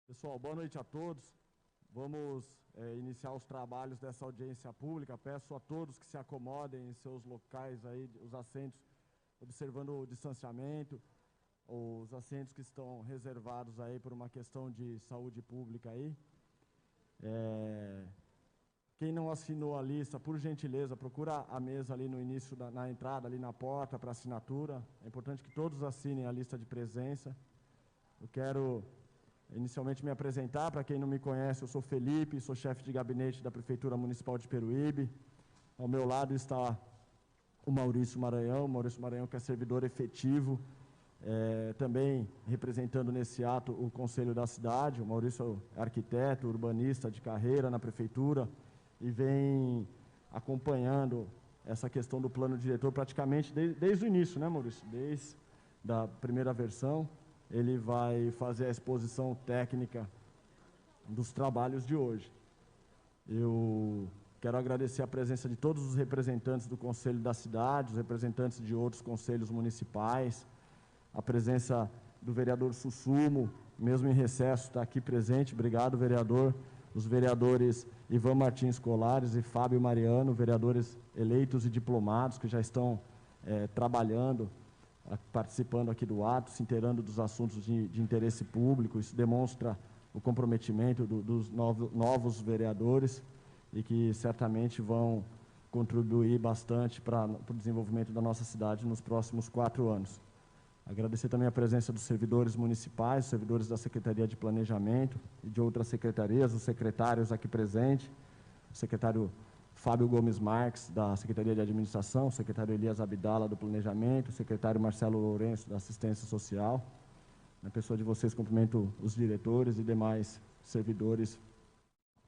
Pessoal, boa noite a todos. Vamos iniciar os trabalhos dessa audiência pública. Peço a todos que se acomodem em seus locais, aí, os assentos, observando o distanciamento, os assentos que estão reservados aí por uma questão de saúde pública aí. Quem não assinou a lista, por gentileza, procura a mesa ali no início, na entrada, ali na porta, para assinatura. É importante que todos assinem a lista de presença. Eu quero inicialmente me apresentar. Para quem não me conhece, eu sou Felipe, sou chefe de gabinete da Prefeitura Municipal de Peruíbe. Ao meu lado está o Maurício Maranhão, que é servidor efetivo, também representando nesse ato o Conselho da Cidade. O Maurício é arquiteto, urbanista de carreira na Prefeitura e vem acompanhando essa questão do plano diretor praticamente desde o início, né, Maurício? Desde a primeira versão. Ele vai fazer a exposição técnica dos trabalhos de hoje. Eu quero agradecer a presença de todos os representantes do Conselho da Cidade, os representantes de outros conselhos municipais, a presença do vereador Sussumo, mesmo em recesso, está aqui presente. Obrigado, vereador. Os vereadores Ivan Martins Colares e Fábio Mariano, vereadores eleitos e diplomados que já estão trabalhando, participando aqui do ato, se inteirando dos assuntos de interesse público. Isso demonstra o comprometimento dos novos vereadores e que certamente vão contribuir bastante para o desenvolvimento da nossa cidade nos próximos 4 anos. Agradecer também a presença dos servidores municipais, servidores da Secretaria de Planejamento e de outras secretarias, os secretários aqui presentes, o secretário Fábio Gomes Marques, da Secretaria de Administração, o secretário Elias Abdala, do Planejamento, o secretário Marcelo Lourenço, da Assistência Social. Na pessoa de vocês, cumprimento os diretores e demais servidores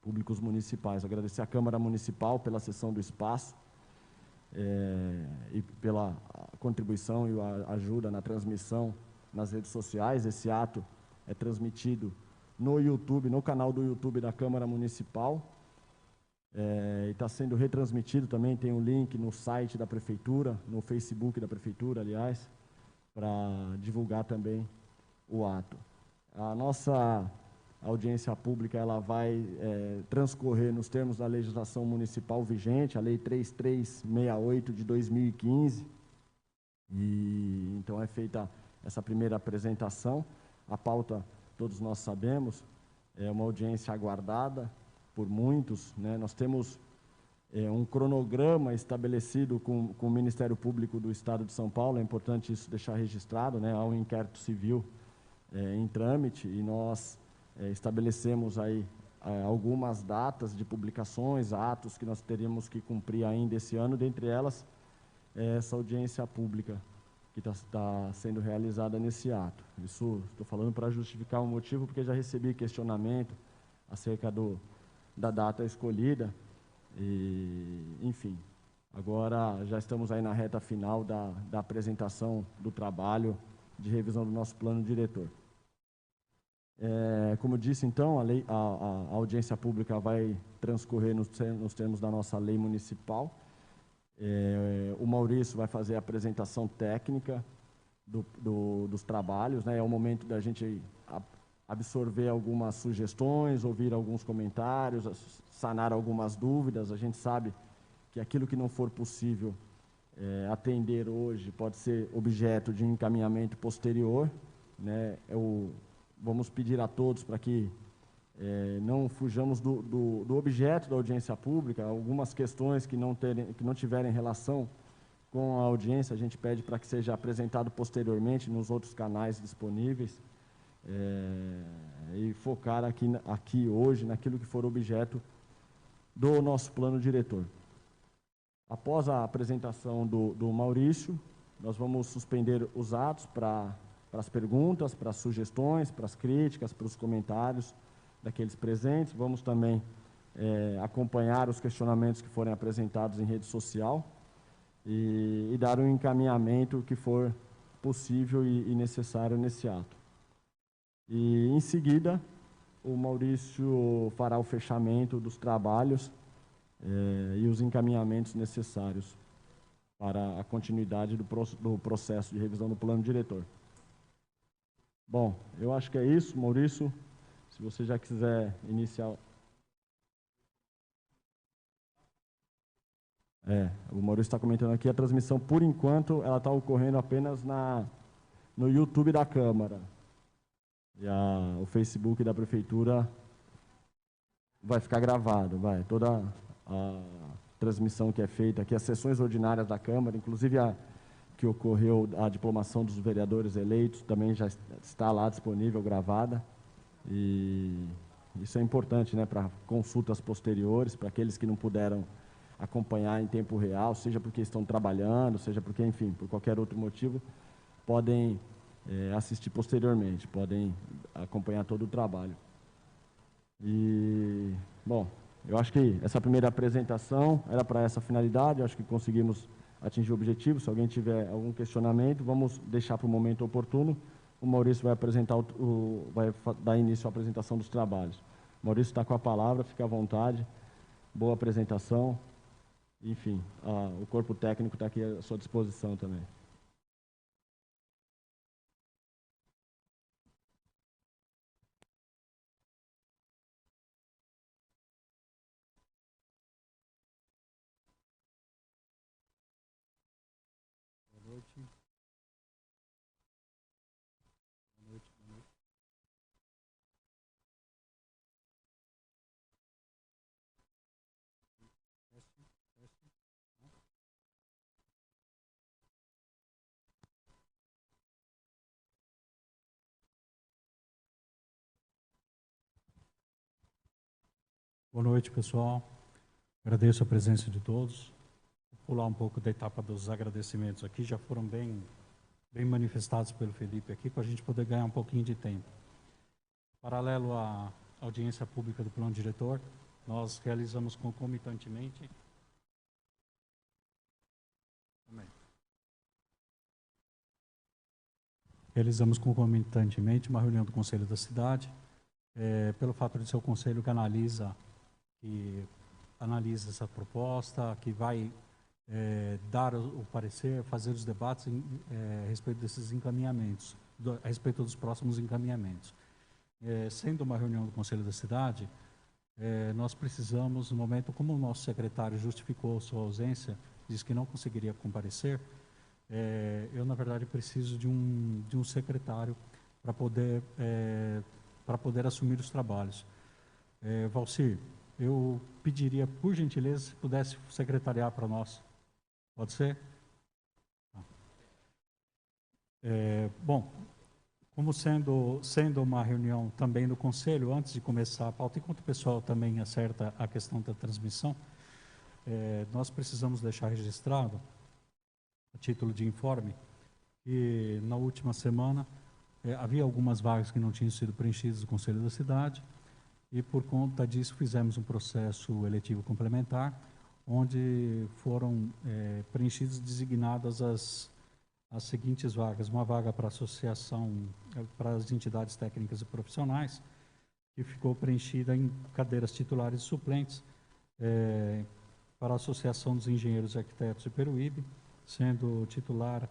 públicos municipais. Agradecer à Câmara Municipal pela cessão do espaço e pela contribuição e a ajuda na transmissão nas redes sociais. Esse ato é transmitido no YouTube, no canal do YouTube da Câmara Municipal. E está sendo retransmitido também, tem um link no site da Prefeitura, no Facebook da Prefeitura, aliás, para divulgar também o ato. A nossa audiência pública ela vai transcorrer nos termos da legislação municipal vigente, a Lei 3368 de 2015, e então é feita essa primeira apresentação. A pauta, todos nós sabemos, é uma audiência aguardada por muitos, né? Nós temos um cronograma estabelecido com o Ministério Público do Estado de São Paulo. É importante isso deixar registrado, né? Há um inquérito civil em trâmite e nós estabelecemos aí algumas datas de publicações, atos que nós teríamos que cumprir ainda esse ano, dentre elas essa audiência pública que está sendo realizada nesse ato. Isso estou falando para justificar o motivo, porque já recebi questionamento acerca da data escolhida, e, enfim, agora já estamos aí na reta final da apresentação do trabalho de revisão do nosso plano diretor. Como eu disse, então, a audiência pública vai transcorrer nos termos da nossa lei municipal. O Maurício vai fazer a apresentação técnica dos trabalhos, né? É o momento da gente absorver algumas sugestões, ouvir alguns comentários, sanar algumas dúvidas. A gente sabe que aquilo que não for possível atender hoje pode ser objeto de encaminhamento posterior, né? Vamos pedir a todos para que não fujamos do objeto da audiência pública. Algumas questões que não tiverem relação com a audiência, a gente pede para que seja apresentado posteriormente nos outros canais disponíveis. E focar aqui hoje naquilo que for objeto do nosso plano diretor. Após a apresentação do Maurício, nós vamos suspender os atos para as perguntas, para as sugestões, para as críticas, para os comentários daqueles presentes. Vamos também acompanhar os questionamentos que forem apresentados em rede social e dar um encaminhamento que for possível e necessário nesse ato. E, em seguida, o Maurício fará o fechamento dos trabalhos e os encaminhamentos necessários para a continuidade do processo de revisão do plano diretor. Bom, eu acho que é isso. Maurício, Se você já quiser iniciar... O Maurício está comentando aqui, a transmissão, por enquanto, ela está ocorrendo apenas no YouTube da Câmara. E o Facebook da Prefeitura vai ficar gravado, toda a transmissão que é feita aqui, as sessões ordinárias da Câmara, inclusive que ocorreu a diplomação dos vereadores eleitos, também já está lá disponível, gravada. E isso é importante, né, para consultas posteriores, para aqueles que não puderam acompanhar em tempo real, seja porque estão trabalhando, seja porque, enfim, por qualquer outro motivo, podem assistir posteriormente, podem acompanhar todo o trabalho. E, bom, eu acho que essa primeira apresentação era para essa finalidade, eu acho que conseguimos atingir o objetivo. Se alguém tiver algum questionamento, vamos deixar para o momento oportuno. O Maurício vai apresentar, vai dar início à apresentação dos trabalhos. O Maurício está com a palavra, fica à vontade. Boa apresentação. Enfim, o corpo técnico está aqui à sua disposição também. Boa noite. Boa noite, boa noite. Teste, teste. Boa noite, pessoal. Agradeço a presença de todos. Vou pular um pouco da etapa dos agradecimentos aqui, já foram bem manifestados pelo Felipe aqui, para a gente poder ganhar um pouquinho de tempo. Paralelo à audiência pública do plano diretor, nós realizamos concomitantemente uma reunião do Conselho da Cidade, pelo fato de ser o Conselho que analisa essa proposta, que vai dar o parecer, fazer os debates a respeito desses encaminhamentos, a respeito dos próximos encaminhamentos. Sendo uma reunião do Conselho da Cidade, nós precisamos, no momento, como o nosso secretário justificou sua ausência, disse que não conseguiria comparecer, eu, na verdade, preciso de um secretário para poder assumir os trabalhos. Valcir, eu pediria, por gentileza, se pudesse secretariar para nós. Pode ser? Bom, como sendo uma reunião também do Conselho, antes de começar a pauta, enquanto o pessoal também acerta a questão da transmissão, nós precisamos deixar registrado, a título de informe, que na última semana havia algumas vagas que não tinham sido preenchidas do Conselho da Cidade, e por conta disso fizemos um processo eletivo complementar, onde foram preenchidas e designadas as seguintes vagas: uma vaga para a associação, para as entidades técnicas e profissionais, que ficou preenchida em cadeiras titulares e suplentes, para a Associação dos Engenheiros e Arquitetos de Peruíbe, sendo titular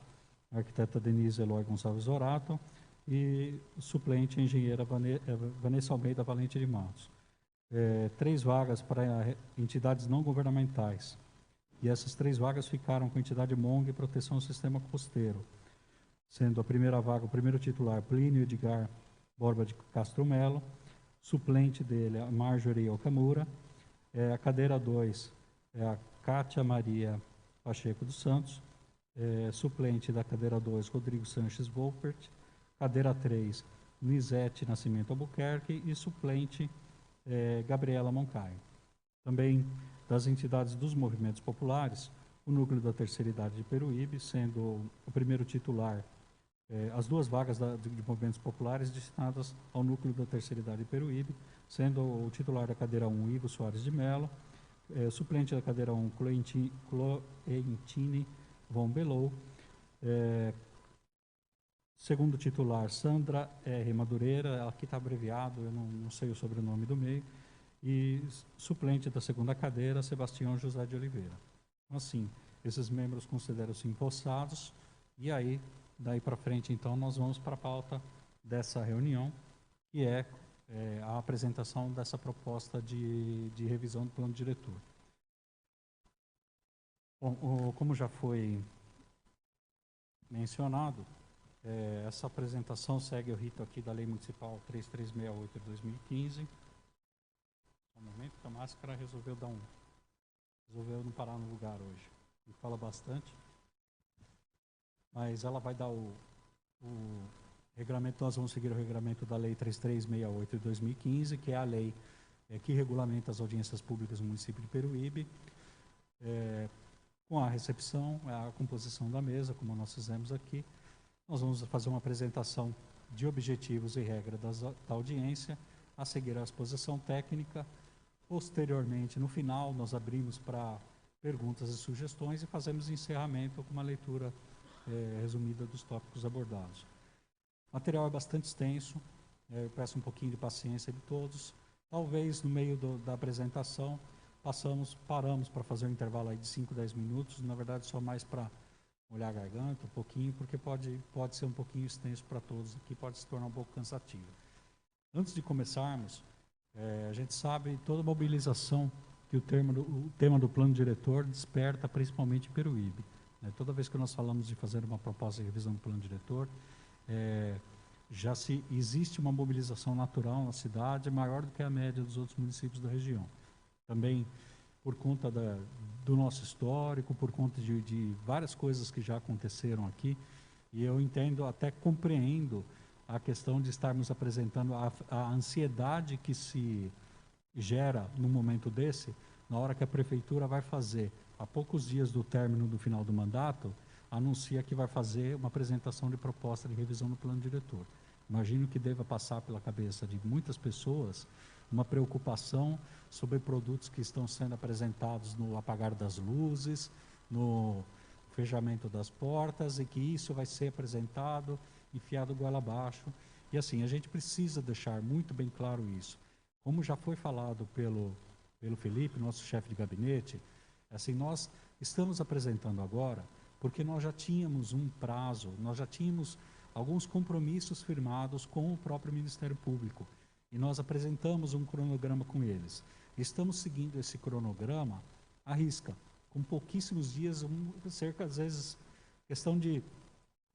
a arquiteta Denise Eloy Gonçalves Orato e suplente a engenheira Vanessa Almeida Valente de Matos. 3 vagas para entidades não governamentais, e essas 3 vagas ficaram com a entidade MONG Proteção ao Sistema Costeiro, sendo a primeira vaga, o primeiro titular, Plínio Edgar Borba de Castro Melo, suplente dele, a Marjorie Okamura, a cadeira 2 é a Cátia Maria Pacheco dos Santos, suplente da cadeira 2, Rodrigo Sanches Volpert, cadeira 3, Nizete Nascimento Albuquerque e suplente Gabriela Moncaio. Também das entidades dos movimentos populares, o núcleo da terceira idade de Peruíbe, sendo o primeiro titular, as 2 vagas de movimentos populares destinadas ao núcleo da terceira idade de Peruíbe, sendo o titular da cadeira 1, Ivo Soares de Mello, suplente da cadeira 1, Cloentine Von Belou, segundo titular, Sandra R. Madureira, aqui está abreviado, eu não sei o sobrenome do meio, e suplente da segunda cadeira, Sebastião José de Oliveira. Assim, esses membros consideram-se empossados, e aí, daí para frente, então, nós vamos para a pauta dessa reunião, que é a apresentação dessa proposta de revisão do plano diretor. Bom, como já foi mencionado, essa apresentação segue o rito aqui da Lei Municipal 3368 de 2015. Um momento que a máscara resolveu não parar no lugar hoje. E fala bastante. Mas ela vai dar o regulamento, nós vamos seguir o regulamento da Lei 3368 de 2015, que é a lei que regulamenta as audiências públicas no município de Peruíbe, com a recepção, a composição da mesa, como nós fizemos aqui. Nós vamos fazer uma apresentação de objetivos e regras da audiência, a seguir a exposição técnica. Posteriormente, no final, nós abrimos para perguntas e sugestões e fazemos encerramento com uma leitura resumida dos tópicos abordados. O material é bastante extenso, eu peço um pouquinho de paciência de todos. Talvez no meio da apresentação paramos para fazer um intervalo aí de 5, 10 minutos, na verdade só mais para molhar a garganta um pouquinho, porque pode ser um pouquinho extenso para todos aqui, pode se tornar um pouco cansativo. Antes de começarmos, a gente sabe toda a mobilização que o tema do plano diretor desperta, principalmente em Peruíbe. Toda vez que nós falamos de fazer uma proposta de revisão do plano diretor, existe uma mobilização natural na cidade maior do que a média dos outros municípios da região. Também por conta do nosso histórico, por conta de várias coisas que já aconteceram aqui, e eu entendo, até compreendo a questão de estarmos apresentando a ansiedade que se gera num momento desse, na hora que a prefeitura vai fazer, há poucos dias do término do final do mandato, anuncia que vai fazer uma apresentação de proposta de revisão do plano diretor. Imagino que deva passar pela cabeça de muitas pessoas uma preocupação sobre produtos que estão sendo apresentados no apagar das luzes, no fechamento das portas, e que isso vai ser apresentado, enfiado goela abaixo. E assim, a gente precisa deixar muito bem claro isso. Como já foi falado pelo Felipe, nosso chefe de gabinete, assim, nós estamos apresentando agora porque nós já tínhamos um prazo, nós já tínhamos alguns compromissos firmados com o próprio Ministério Público. E nós apresentamos um cronograma com eles. Estamos seguindo esse cronograma à risca, com pouquíssimos dias, cerca, às vezes, questão de,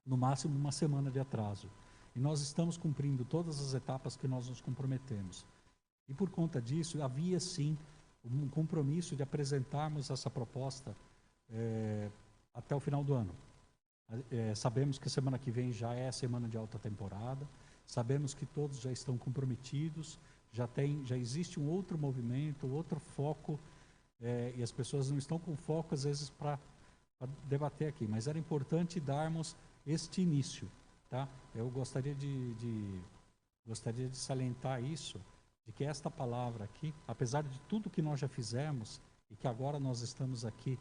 no máximo, uma semana de atraso. E nós estamos cumprindo todas as etapas que nós nos comprometemos. E por conta disso, havia sim um compromisso de apresentarmos essa proposta até o final do ano. Sabemos que a semana que vem já é a semana de alta temporada, sabemos que todos já estão comprometidos, já existe um outro movimento, outro foco, e as pessoas não estão com foco, às vezes, para debater aqui, mas era importante darmos este início. Tá? Eu gostaria de salientar isso, de que esta palavra aqui, apesar de tudo que nós já fizemos, e que agora nós estamos aqui,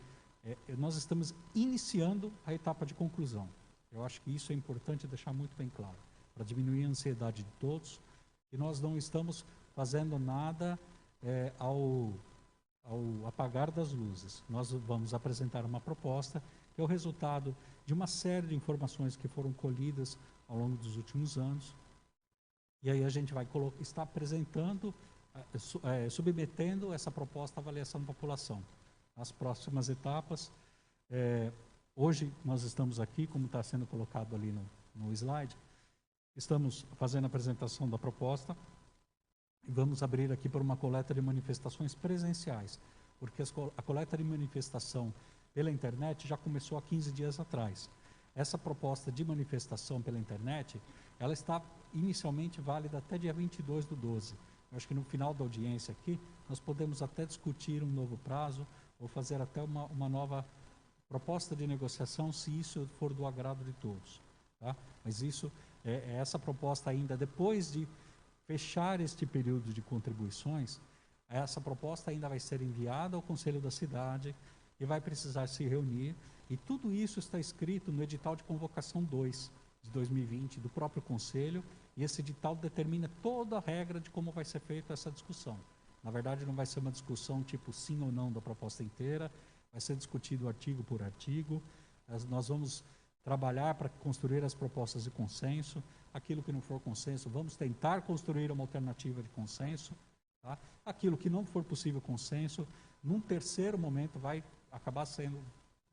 nós estamos iniciando a etapa de conclusão. Eu acho que isso é importante deixar muito bem claro, para diminuir a ansiedade de todos, e nós não estamos fazendo nada ao apagar das luzes. Nós vamos apresentar uma proposta que é o resultado de uma série de informações que foram colhidas ao longo dos últimos anos, e aí a gente vai estar apresentando, submetendo essa proposta à avaliação da população. Nas próximas etapas, hoje nós estamos aqui, como está sendo colocado ali no slide, estamos fazendo a apresentação da proposta e vamos abrir aqui para uma coleta de manifestações presenciais, porque a coleta de manifestação pela internet já começou há 15 dias atrás. Essa proposta de manifestação pela internet, ela está inicialmente válida até dia 22/12. Eu acho que no final da audiência aqui, nós podemos até discutir um novo prazo ou fazer até uma nova proposta de negociação, se isso for do agrado de todos. Tá? Mas isso, essa proposta ainda, depois de fechar este período de contribuições, essa proposta ainda vai ser enviada ao Conselho da Cidade e vai precisar se reunir, e tudo isso está escrito no edital de convocação 2 de 2020 do próprio Conselho, e esse edital determina toda a regra de como vai ser feita essa discussão. Na verdade, não vai ser uma discussão tipo sim ou não da proposta inteira, vai ser discutido artigo por artigo. Nós vamos trabalhar para construir as propostas de consenso. aquilo que não for consenso, vamos tentar construir uma alternativa de consenso, tá? Aquilo que não for possível consenso, num terceiro momento vai acabar sendo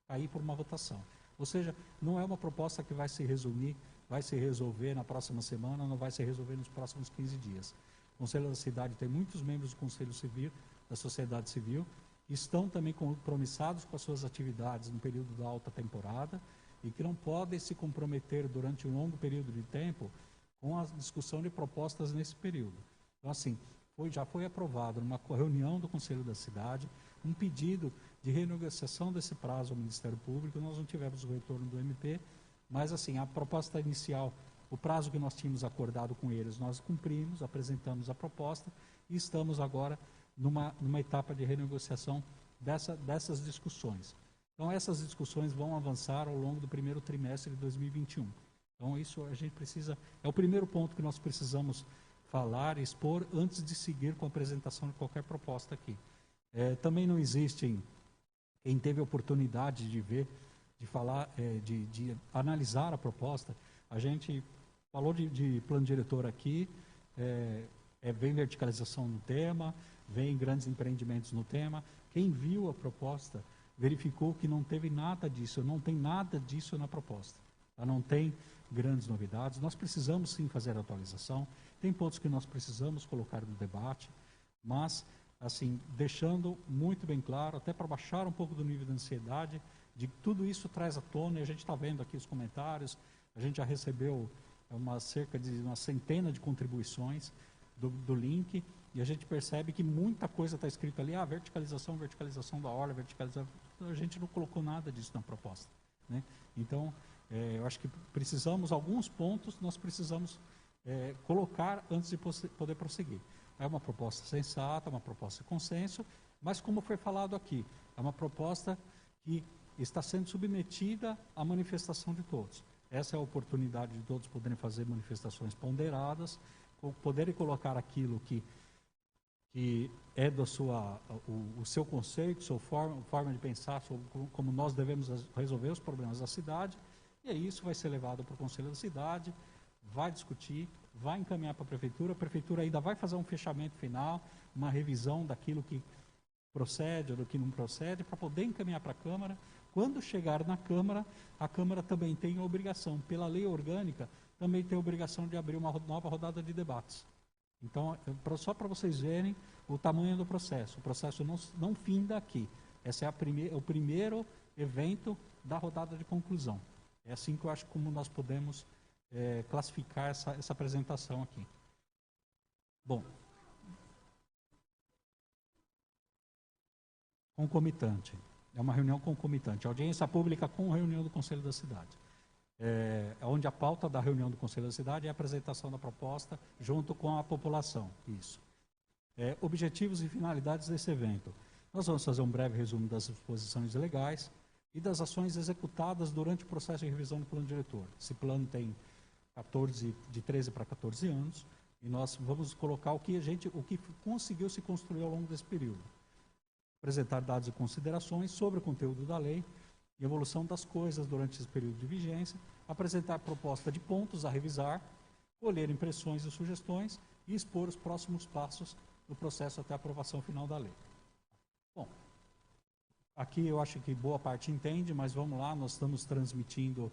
cair por uma votação. Ou seja, não é uma proposta que vai se resumir, vai se resolver na próxima semana, não vai se resolver nos próximos 15 dias. O Conselho da Cidade tem muitos membros do Conselho Civil, da sociedade civil, que estão também compromissados com as suas atividades no período da alta temporada e que não podem se comprometer durante um longo período de tempo com a discussão de propostas nesse período. Então, assim, já foi aprovado numa reunião do Conselho da Cidade um pedido de renegociação desse prazo ao Ministério Público. Nós não tivemos o retorno do MP, mas assim, a proposta inicial, o prazo que nós tínhamos acordado com eles, nós cumprimos, apresentamos a proposta e estamos agora numa etapa de renegociação dessas discussões. Então, essas discussões vão avançar ao longo do primeiro trimestre de 2021. Então, isso a gente precisa, é o primeiro ponto que nós precisamos falar, expor, antes de seguir com a apresentação de qualquer proposta aqui. Também não existem, quem teve a oportunidade de ver, de falar, de analisar a proposta, a gente falou de plano diretor aqui, vem verticalização no tema, vem grandes empreendimentos no tema. Quem viu a proposta verificou que não teve nada disso, não tem nada disso na proposta. Ela não tem grandes novidades. Nós precisamos sim fazer a atualização, tem pontos que nós precisamos colocar no debate, mas assim, deixando muito bem claro, até para baixar um pouco do nível de ansiedade, de que tudo isso traz à tona, e a gente está vendo aqui os comentários, a gente já recebeu cerca de uma centena de contribuições do link, e a gente percebe que muita coisa está escrito ali, verticalização da orla, verticalização, a gente não colocou nada disso na proposta, né? Então, eu acho que precisamos, alguns pontos nós precisamos colocar antes de poder prosseguir. É uma proposta sensata, uma proposta de consenso, mas como foi falado aqui, é uma proposta que está sendo submetida à manifestação de todos. Essa é a oportunidade de todos poderem fazer manifestações ponderadas, poderem colocar aquilo que é o seu conceito, sua forma de pensar sobre como nós devemos resolver os problemas da cidade, e aí isso vai ser levado para o Conselho da Cidade, vai discutir, vai encaminhar para a Prefeitura ainda vai fazer um fechamento final, uma revisão daquilo que procede ou do que não procede, para poder encaminhar para a Câmara. Quando chegar na Câmara, a Câmara também tem a obrigação, pela lei orgânica, também tem a obrigação de abrir uma nova rodada de debates. Então, só para vocês verem o tamanho do processo. O processo não finda aqui. Esse é o primeiro evento da rodada de conclusão. É assim que eu acho como nós podemos classificar essa apresentação aqui. Bom, concomitante. É uma reunião concomitante. Audiência pública com reunião do Conselho da Cidade. Onde a pauta da reunião do Conselho da Cidade é a apresentação da proposta junto com a população. Isso. Objetivos e finalidades desse evento. Nós vamos fazer um breve resumo das disposições legais e das ações executadas durante o processo de revisão do plano diretor. Esse plano tem de 13 para 14 anos, e nós vamos colocar o que conseguiu se construir ao longo desse período. Apresentar dados e considerações sobre o conteúdo da lei e evolução das coisas durante esse período de vigência, apresentar proposta de pontos a revisar, colher impressões e sugestões e expor os próximos passos do processo até a aprovação final da lei. Bom, aqui eu acho que boa parte entende, mas vamos lá, nós estamos transmitindo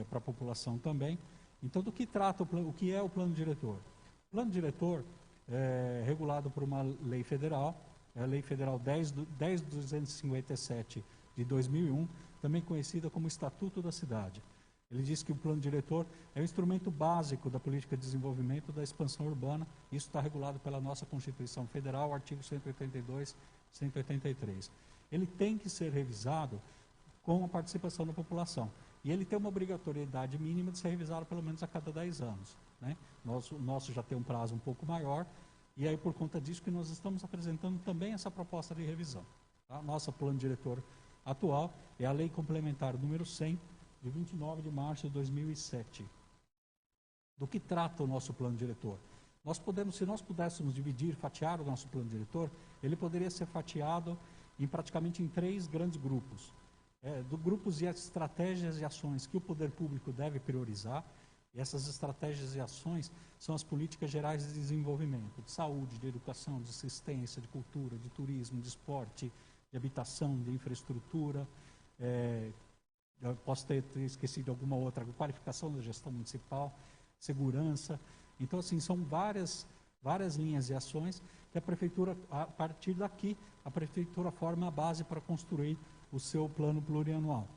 para a população também. Então, do que trata o que é o plano diretor? O plano diretor é regulado por uma lei federal, a Lei Federal 10.257 de 2001, também conhecida como Estatuto da Cidade. Ele diz que o plano diretor é o instrumento básico da política de desenvolvimento da expansão urbana. Isso está regulado pela nossa Constituição Federal, artigo 182, 183. Ele tem que ser revisado com a participação da população. E ele tem uma obrigatoriedade mínima de ser revisado pelo menos a cada 10 anos. Né? O nosso já tem um prazo um pouco maior, e aí por conta disso que nós estamos apresentando também essa proposta de revisão. Tá? Nosso plano diretor atual é a Lei Complementar número 100, de 29 de março de 2007. Do que trata o nosso plano diretor? Se nós pudéssemos fatiar o nosso plano diretor, ele poderia ser fatiado praticamente em 3 grandes grupos. Grupos de estratégias e ações que o poder público deve priorizar, E essas estratégias e ações são as políticas gerais de desenvolvimento, de saúde, de educação, de assistência, de cultura, de turismo, de esporte, de habitação, de infraestrutura. Eu posso ter esquecido alguma outra, qualificação da gestão municipal, segurança. Então, assim, são várias linhas de ações que a prefeitura, a partir daqui, a prefeitura forma a base para construir o seu plano plurianual.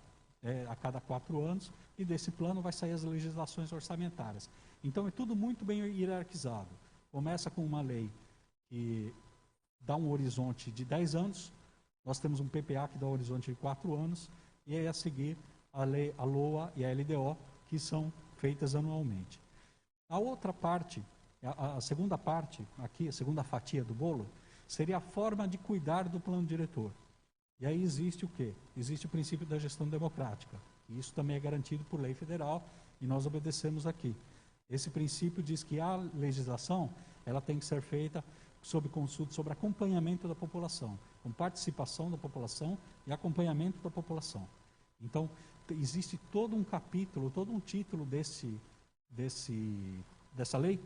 A cada 4 anos, e desse plano vai sair as legislações orçamentárias. Então, é tudo muito bem hierarquizado. Começa com uma lei que dá um horizonte de 10 anos, nós temos um PPA que dá um horizonte de 4 anos, e aí a seguir a lei, a LOA e a LDO, que são feitas anualmente. A outra parte, a segunda parte, aqui, a segunda fatia do bolo, seria a forma de cuidar do plano diretor. E aí existe o quê? Existe o princípio da gestão democrática. E isso também é garantido por lei federal e nós obedecemos aqui. Esse princípio diz que a legislação ela tem que ser feita sob consulta, sobre acompanhamento da população, com participação da população e acompanhamento da população. Então, existe todo um capítulo, todo um título dessa lei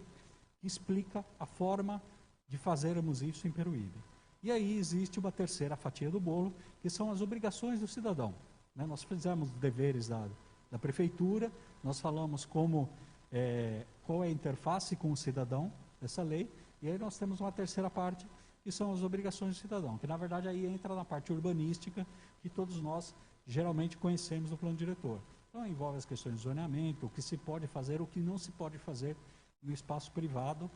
que explica a forma de fazermos isso em Peruíbe. E aí existe uma terceira fatia do bolo, que são as obrigações do cidadão. Nós fizemos deveres da prefeitura, nós falamos qual é a interface com o cidadão dessa lei, e aí nós temos uma terceira parte, que são as obrigações do cidadão, que na verdade aí entra na parte urbanística, que todos nós geralmente conhecemos do plano diretor. Então envolve as questões de zoneamento, o que se pode fazer, o que não se pode fazer no espaço privado,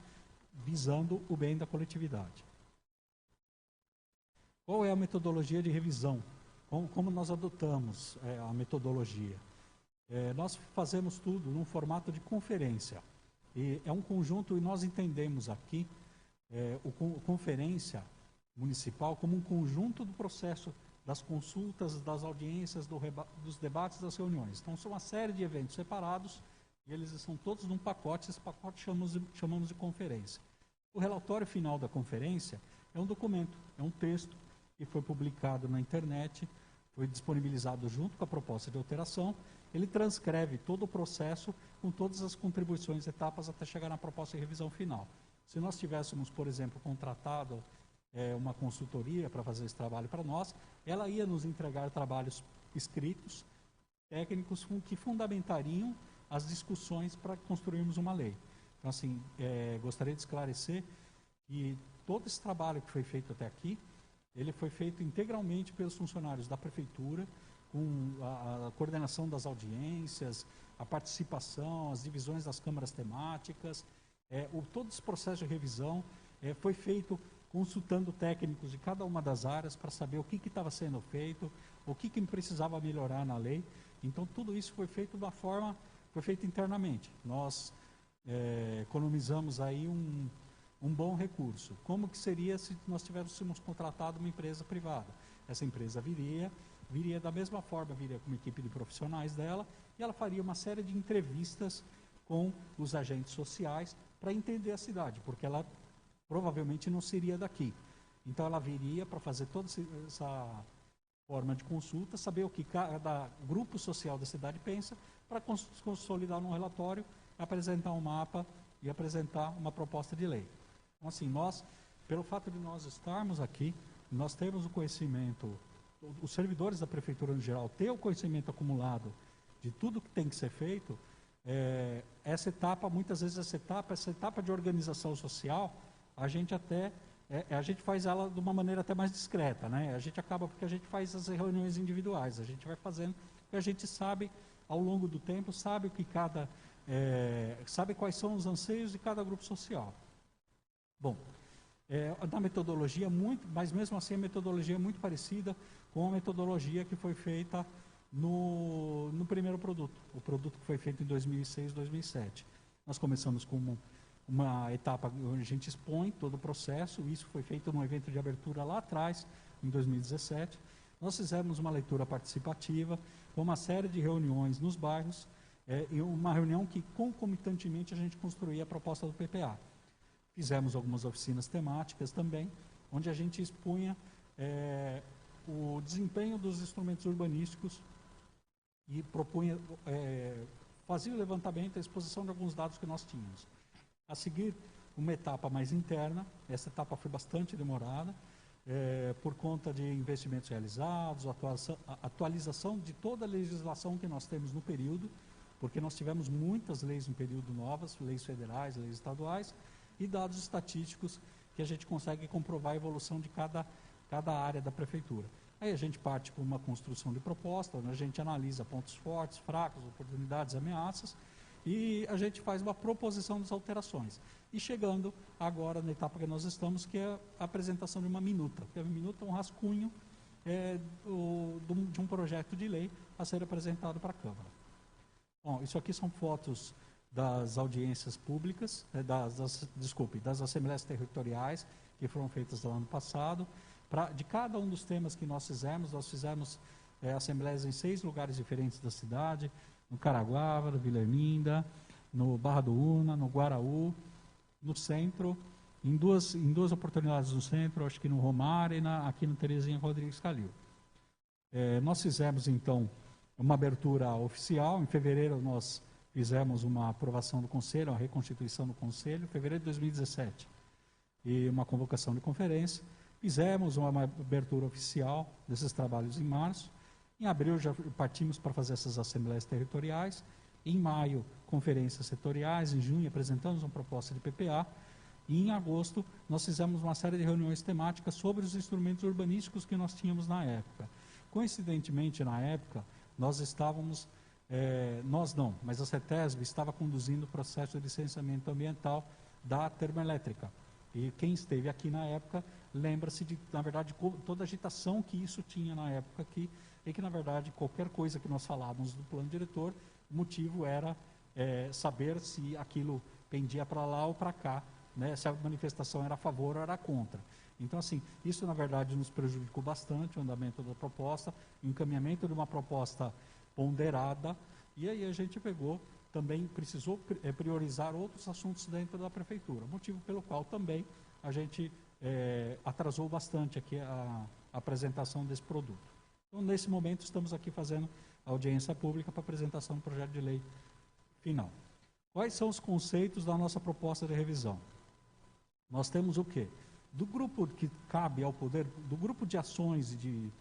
visando o bem da coletividade. Qual é a metodologia de revisão? Como nós adotamos a metodologia? Nós fazemos tudo num formato de conferência. E é um conjunto, e nós entendemos aqui conferência municipal como um conjunto do processo das consultas, das audiências, dos debates, das reuniões. Então, são uma série de eventos separados, e eles são todos num pacote, esse pacote chamamos de conferência. O relatório final da conferência é um documento, é um texto, que foi publicado na internet, foi disponibilizado junto com a proposta de alteração. Ele transcreve todo o processo com todas as contribuições, etapas, até chegar na proposta de revisão final. Se nós tivéssemos, por exemplo, contratado uma consultoria para fazer esse trabalho para nós, ela ia nos entregar trabalhos escritos, técnicos, que fundamentariam as discussões para construirmos uma lei. Então, assim, gostaria de esclarecer que todo esse trabalho que foi feito até aqui, ele foi feito integralmente pelos funcionários da prefeitura, com a coordenação das audiências, a participação, as divisões das câmaras temáticas. Todo esse processo de revisão foi feito consultando técnicos de cada uma das áreas para saber o que estava sendo feito, o que precisava melhorar na lei. Então, tudo isso foi feito de uma forma, foi feito internamente. Nós economizamos aí um bom recurso. Como que seria se nós tivéssemos contratado uma empresa privada? Essa empresa viria da mesma forma, viria com uma equipe de profissionais dela, e ela faria uma série de entrevistas com os agentes sociais para entender a cidade, porque ela provavelmente não seria daqui. Então ela viria para fazer toda essa forma de consulta, saber o que cada grupo social da cidade pensa, para consolidar num relatório, apresentar um mapa e apresentar uma proposta de lei. Então, assim, pelo fato de nós estarmos aqui, nós temos o conhecimento, os servidores da prefeitura no geral, ter o conhecimento acumulado de tudo que tem que ser feito, essa etapa, muitas vezes essa etapa de organização social, a gente faz ela de uma maneira até mais discreta, né? A gente acaba, porque a gente faz as reuniões individuais, a gente vai fazendo, porque a gente sabe, ao longo do tempo, sabe sabe quais são os anseios de cada grupo social. Bom, na metodologia mas mesmo assim a metodologia é muito parecida com a metodologia que foi feita no primeiro produto, o produto que foi feito em 2006, 2007. Nós começamos com uma etapa onde a gente expõe todo o processo, isso foi feito num evento de abertura lá atrás, em 2017. Nós fizemos uma leitura participativa, com uma série de reuniões nos bairros, e uma reunião que concomitantemente a gente construía a proposta do PPA. Fizemos algumas oficinas temáticas também, onde a gente expunha o desempenho dos instrumentos urbanísticos e propunha fazia o levantamento e a exposição de alguns dados que nós tínhamos. A seguir, uma etapa mais interna, essa etapa foi bastante demorada, por conta de investimentos realizados, atualização de toda a legislação que nós temos no período, porque nós tivemos muitas leis no período novas, leis federais, leis estaduais, e dados estatísticos que a gente consegue comprovar a evolução de cada área da prefeitura. Aí a gente parte para uma construção de proposta, onde a gente analisa pontos fortes, fracos, oportunidades, ameaças, e a gente faz uma proposição das alterações. E chegando agora na etapa que nós estamos, que é a apresentação de uma minuta. A minuta é um rascunho de um projeto de lei a ser apresentado para a Câmara. Bom, isso aqui são fotos das audiências públicas, das assembleias territoriais que foram feitas no ano passado. De cada um dos temas que nós fizemos assembleias em 6 lugares diferentes da cidade, no Caraguá, no Vila Erminda, no Barra do Una, no Guaraú, no centro, em duas oportunidades no centro, acho que no Romário e aqui no Terezinha Rodrigues Calil. Nós fizemos, então, uma abertura oficial. Em fevereiro, nós fizemos uma aprovação do Conselho, uma reconstituição do Conselho, em fevereiro de 2017, e uma convocação de conferência. Fizemos uma abertura oficial desses trabalhos em março. Em abril, já partimos para fazer essas assembleias territoriais. Em maio, conferências setoriais. Em junho, apresentamos uma proposta de PPA. E em agosto, nós fizemos uma série de reuniões temáticas sobre os instrumentos urbanísticos que nós tínhamos na época. Coincidentemente, na época, nós estávamos, mas a CETESB estava conduzindo o processo de licenciamento ambiental da termoelétrica. E quem esteve aqui na época lembra-se de, na verdade, toda a agitação que isso tinha na época aqui, e que, na verdade, qualquer coisa que nós falávamos do plano diretor, o motivo era saber se aquilo pendia para lá ou para cá, né, se a manifestação era a favor ou era contra. Então, assim, isso, na verdade, nos prejudicou bastante o andamento da proposta, o encaminhamento de uma proposta ponderada, e aí a gente também precisou priorizar outros assuntos dentro da prefeitura, motivo pelo qual também a gente atrasou bastante aqui a apresentação desse produto. Então, nesse momento, estamos aqui fazendo a audiência pública para apresentação do projeto de lei final. Quais são os conceitos da nossa proposta de revisão? Nós temos o quê? Do grupo que cabe ao poder, do grupo de ações e de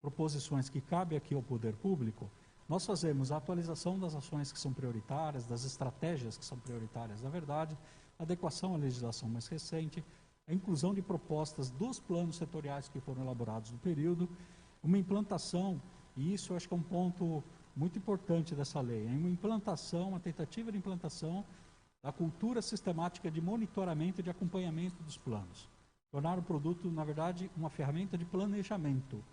proposições que cabe aqui ao poder público, nós fazemos a atualização das ações que são prioritárias, das estratégias que são prioritárias, na verdade, adequação à legislação mais recente, a inclusão de propostas dos planos setoriais que foram elaborados no período, uma implantação, e isso eu acho que é um ponto muito importante dessa lei, uma tentativa de implantação da cultura sistemática de monitoramento e de acompanhamento dos planos. Tornar o produto, na verdade, uma ferramenta de planejamento,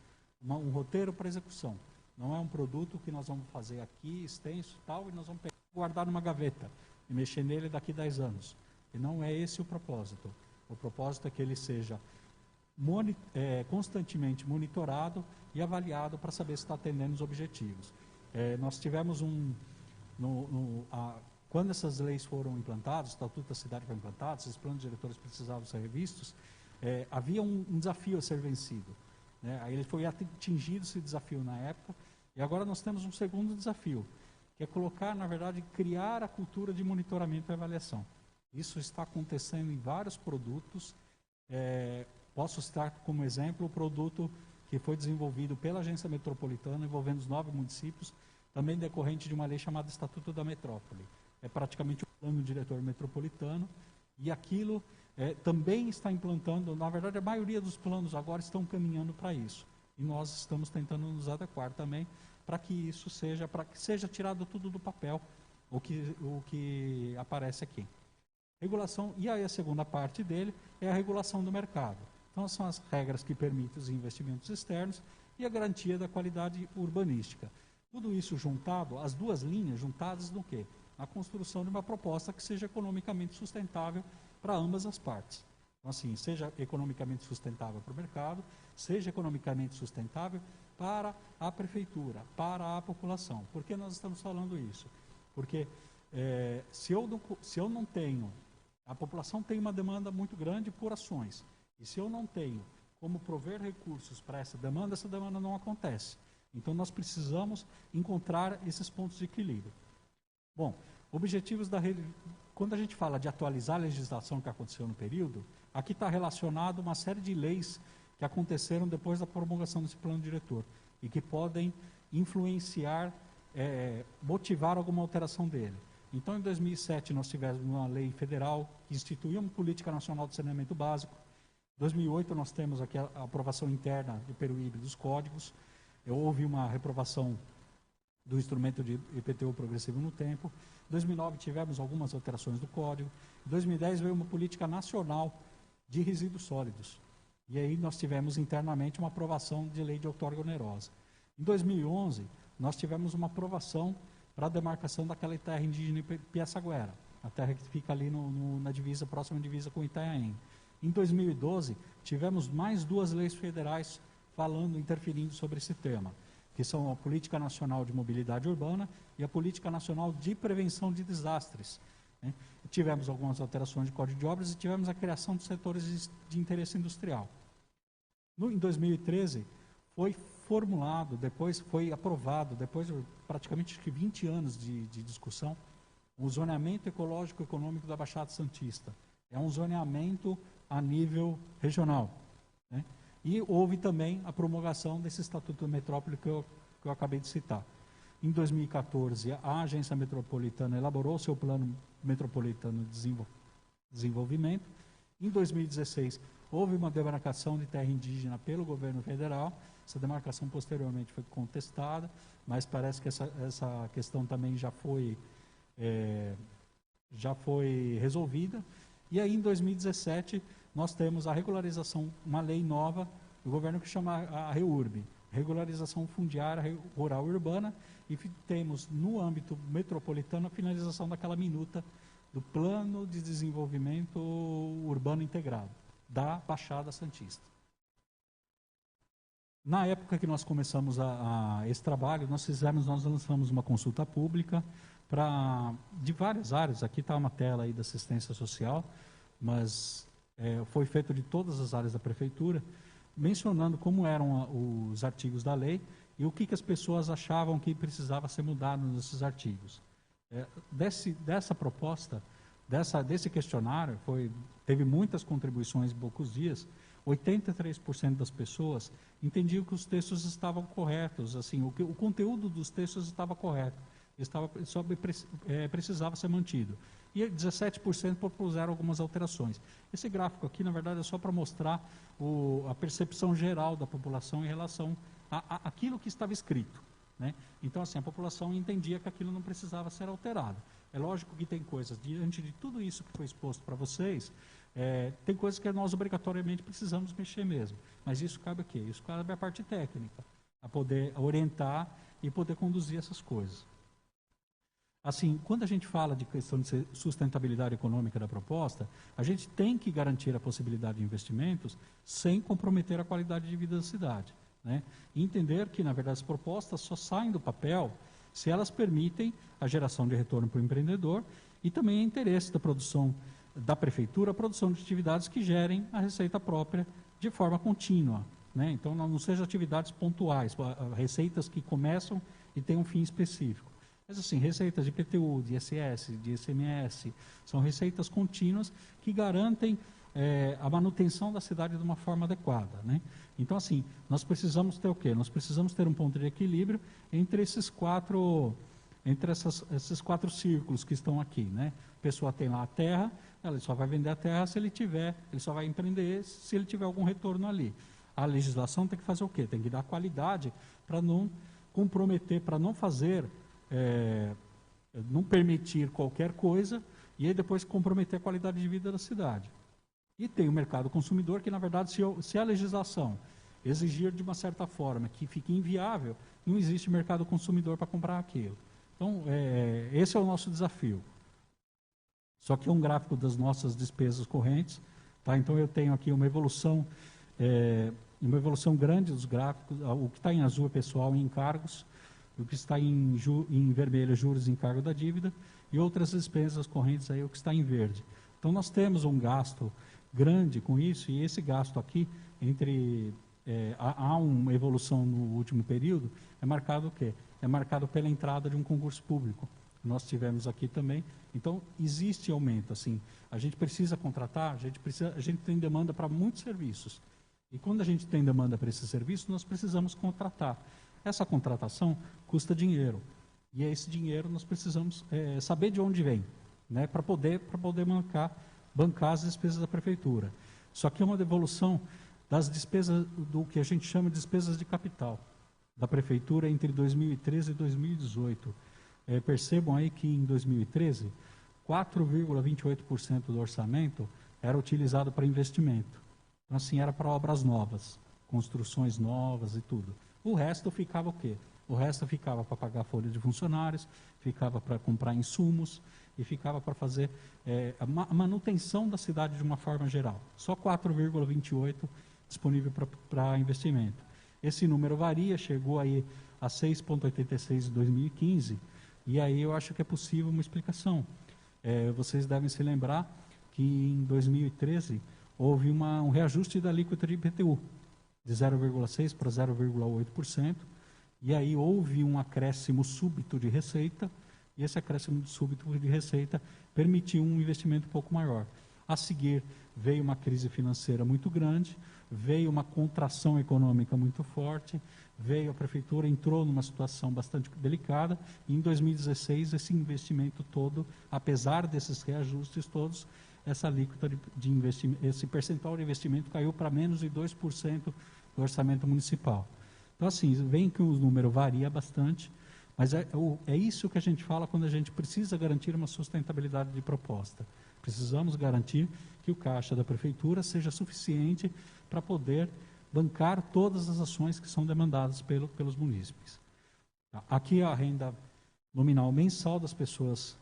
um roteiro para execução. Não é um produto que nós vamos fazer aqui, extenso e tal, e nós vamos guardar numa gaveta e mexer nele daqui 10 anos. E não é esse o propósito. O propósito é que ele seja constantemente monitorado e avaliado para saber se está atendendo os objetivos. Nós tivemos quando essas leis foram implantadas, o Estatuto da Cidade foi implantado, esses planos diretores precisavam ser revistos, havia um desafio a ser vencido. Aí ele foi atingido esse desafio na época, e agora nós temos um segundo desafio, que é colocar, na verdade, criar a cultura de monitoramento e avaliação. Isso está acontecendo em vários produtos. Posso citar como exemplo o produto que foi desenvolvido pela Agência Metropolitana, envolvendo os 9 municípios, também decorrente de uma lei chamada Estatuto da Metrópole. É praticamente um plano diretor metropolitano, e aquilo também está implantando, na verdade, a maioria dos planos agora estão caminhando para isso. E nós estamos tentando nos adequar também para que isso seja tirado tudo do papel, o que aparece aqui. Regulação, e aí a segunda parte dele é a regulação do mercado. Então, são as regras que permitem os investimentos externos e a garantia da qualidade urbanística. Tudo isso juntado, as duas linhas juntadas no quê? Na construção de uma proposta que seja economicamente sustentável para ambas as partes. Então, assim, seja economicamente sustentável para o mercado, seja economicamente sustentável para a prefeitura, para a população. Por que nós estamos falando isso? Porque se eu não tenho, a população tem uma demanda muito grande por ações, e se eu não tenho como prover recursos para essa demanda não acontece. Então, nós precisamos encontrar esses pontos de equilíbrio. Bom, objetivos quando a gente fala de atualizar a legislação que aconteceu no período, aqui está relacionado uma série de leis que aconteceram depois da promulgação desse plano diretor e que podem influenciar, motivar alguma alteração dele. Então, em 2007, nós tivemos uma lei federal que instituiu uma política nacional de saneamento básico. Em 2008, nós temos aqui a aprovação interna de Peruíbe dos códigos. Houve uma reprovação do instrumento de IPTU progressivo no tempo. Em 2009, tivemos algumas alterações do código. Em 2010, veio uma política nacional de resíduos sólidos. E aí nós tivemos internamente uma aprovação de lei de outorga onerosa. Em 2011, nós tivemos uma aprovação para a demarcação daquela terra indígena em Piaçaguera, a terra que fica ali na divisa, próxima divisa com Itanhaém. Em 2012, tivemos mais 2 leis federais interferindo sobre esse tema, que são a Política Nacional de Mobilidade Urbana e a Política Nacional de Prevenção de Desastres. Né? Tivemos algumas alterações de Código de Obras e tivemos a criação de setores de interesse industrial. Em 2013, foi formulado, depois foi aprovado, depois de praticamente 20 anos de discussão, o zoneamento ecológico econômico da Baixada Santista. É um zoneamento a nível regional. Né? E houve também a promulgação desse Estatuto da Metrópole que eu acabei de citar. Em 2014, a Agência Metropolitana elaborou seu Plano Metropolitano de Desenvolvimento. Em 2016, houve uma demarcação de terra indígena pelo governo federal. Essa demarcação posteriormente foi contestada, mas parece que essa questão também já foi resolvida. E aí, em 2017, nós temos a regularização, uma lei nova do governo que chama a REURB, Regularização Fundiária Rural e Urbana, e temos, no âmbito metropolitano, a finalização daquela minuta do Plano de Desenvolvimento Urbano Integrado, da Baixada Santista. Na época que nós começamos esse trabalho, nós lançamos uma consulta pública de várias áreas. Aqui está uma tela aí da assistência social, mas foi feito de todas as áreas da prefeitura, mencionando como eram os artigos da lei e o que as pessoas achavam que precisava ser mudado nesses artigos. Dessa proposta, desse questionário, teve muitas contribuições em poucos dias. 83% das pessoas entendiam que os textos estavam corretos, assim, o conteúdo dos textos estava correto, precisava ser mantido. E 17% propuseram algumas alterações. Esse gráfico aqui, na verdade, é só para mostrar a percepção geral da população em relação àquilo que estava escrito. Né? Então, assim, a população entendia que aquilo não precisava ser alterado. É lógico que tem coisas, diante de tudo isso que foi exposto para vocês, tem coisas que nós obrigatoriamente precisamos mexer mesmo. Mas isso cabe a quê? Isso cabe à parte técnica, a poder orientar e poder conduzir essas coisas. Assim, quando a gente fala de questão de sustentabilidade econômica da proposta, a gente tem que garantir a possibilidade de investimentos sem comprometer a qualidade de vida da cidade. Né? E entender que, na verdade, as propostas só saem do papel se elas permitem a geração de retorno para o empreendedor e também o interesse da produção da prefeitura, a produção de atividades que gerem a receita própria de forma contínua. Né? Então, não sejam atividades pontuais, receitas que começam e têm um fim específico. Mas, assim, receitas de IPTU, de ISS, de ICMS, são receitas contínuas que garantem a manutenção da cidade de uma forma adequada. Né? Então, assim, nós precisamos ter o quê? Nós precisamos ter um ponto de equilíbrio entre esses quatro círculos que estão aqui. Né? A pessoa tem lá a terra, ela só vai vender a terra se ele só vai empreender se ele tiver algum retorno ali. A legislação tem que fazer o quê? Tem que dar qualidade para não comprometer, para não fazer... não permitir qualquer coisa e aí depois comprometer a qualidade de vida da cidade. E tem o mercado consumidor que, na verdade, se a legislação exigir de uma certa forma que fique inviável, não existe mercado consumidor para comprar aquilo. Então, esse é o nosso desafio. Só que é um gráfico das nossas despesas correntes. Tá? Então, eu tenho aqui uma evolução grande dos gráficos. O que está em azul é pessoal e encargos. O que está em vermelho é juros e encargo da dívida, e outras despesas correntes, aí, o que está em verde. Então, nós temos um gasto grande com isso, e esse gasto aqui, há uma evolução no último período, é marcado o quê? É marcado pela entrada de um concurso público. nós tivemos aqui também. Então, existe aumento, assim, a gente precisa contratar, a gente tem demanda para muitos serviços. E quando a gente tem demanda para esses serviços, nós precisamos contratar. Essa contratação custa dinheiro. E esse dinheiro nós precisamos saber de onde vem, né, para poder bancar as despesas da prefeitura. Só que é uma devolução das despesas, do que a gente chama de despesas de capital da prefeitura entre 2013 e 2018. Percebam aí que em 2013, 4,28% do orçamento era utilizado para investimento. Então, assim, era para obras novas, construções novas e tudo. O resto ficava o quê? O resto ficava para pagar a folha de funcionários, ficava para comprar insumos e ficava para fazer a manutenção da cidade de uma forma geral. Só 4,28% disponível para investimento. Esse número varia, chegou aí a 6,86% em 2015, e aí eu acho que é possível uma explicação. Vocês devem se lembrar que em 2013 houve um reajuste da alíquota de IPTU, de 0,6% para 0,8%, e aí houve um acréscimo súbito de receita, e esse acréscimo súbito de receita permitiu um investimento um pouco maior. A seguir, veio uma crise financeira muito grande, veio uma contração econômica muito forte, a prefeitura entrou numa situação bastante delicada, e em 2016 esse investimento todo, apesar desses reajustes todos, essa alíquota de investimento, esse percentual de investimento caiu para menos de 2% do orçamento municipal. Então, assim, vem que o número varia bastante, mas é isso que a gente fala quando a gente precisa garantir uma sustentabilidade de proposta. Precisamos garantir que o caixa da prefeitura seja suficiente para poder bancar todas as ações que são demandadas pelos munícipes. Aqui a renda nominal mensal das pessoas,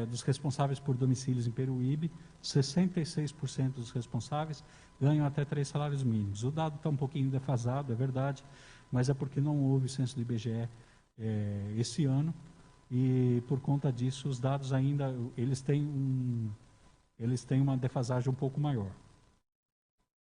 dos responsáveis por domicílios em Peruíbe, 66% dos responsáveis ganham até 3 salários mínimos. O dado está um pouquinho defasado, é verdade, mas é porque não houve censo do IBGE esse ano, e por conta disso os dados ainda, eles têm uma defasagem um pouco maior.